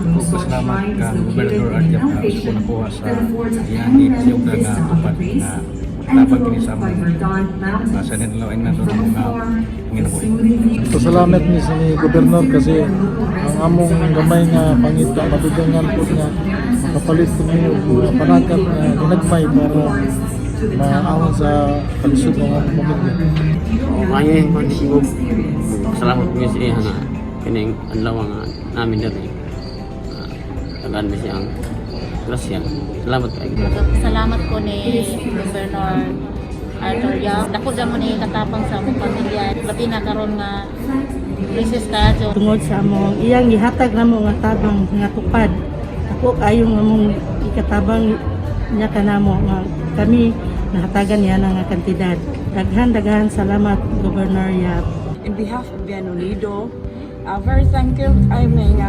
Salamat ka Gobernador Arja sa nakuha sa iyan yung na tupad na dapat kinisama sa nilawin na doon mga nginabuhi. Pasalamat ni sa ni Gobernador kasi ang among gamay nga pangita mabigangan po nga makapalit ko niyo mga panagat na ginagmay para maawon sa kalisod ng among pamilya. Ngayon ko siguro salamat po sa iya na kining adlaw nga namin diri. Tagaan mi siyang grasya. Salamat kayo. Salamat po ni Governor Arthur Yap. Dako dyan mo ni katapang sa among pamilya. Labi na karon nga krisis kadyo. Tungod sa among iyang gihatag namo nga tabang nga tupad. Ako kayo nga mong ikatabang niya kanamo nga kami nahatagan niya nga kantidad. Daghan salamat Governor Yap. In behalf of the Unido, very thankful I mean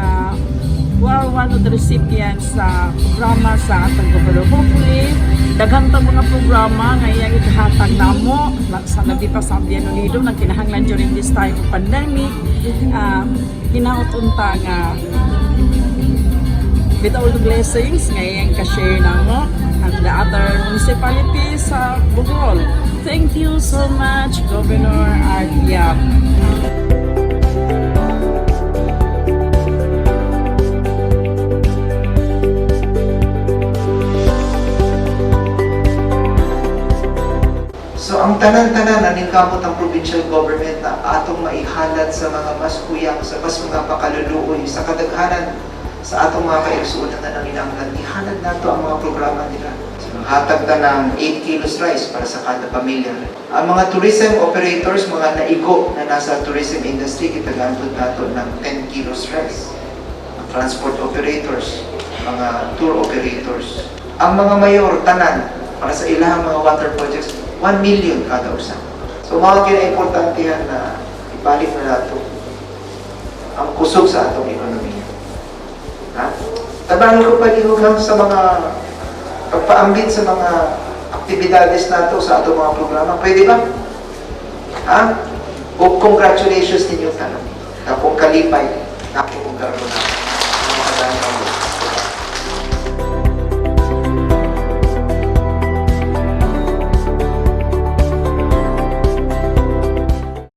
we're one of the recipients sa programa sa atong gobyerno. Hopefully, daghan pa mga programa nga iyang ikahatag namo sa labi pa sa Ating Unido nang kinahanglan during this time of pandemic. Hinaot-unta nga with all the blessings nga iyang ka-share namo at the other municipalities sa Bohol. Thank you so much, Governor Arthur. So ang tanan-tanan na ningkamot ang provincial government na atong maihalad sa mga mas kuyang, sa mas mga pakaluluoy, sa kadaghanan sa atong mga kaigsuunan na nanginanglan, ihalad nato ang mga programa nila. So hatag na ng 8 kilos rice para sa kada pamilya. Ang mga tourism operators, mga naigo na nasa tourism industry, kitagantod nato ng 10 kilos rice. Ang transport operators, mga tour operators. Ang mga mayor, tanan, para sa ilang mga water projects, 1 million kada usa. So mga kinaimportantehan na ibalik na nato ang kusog sa atong ekonomiya. Ha? Tabangan ko palihugang sa mga pagpaambit sa mga aktibidades nato sa atong mga programa. Pwede ba? Ha? O congratulations ninyo tanong. Kapong kalipay, napong karong na.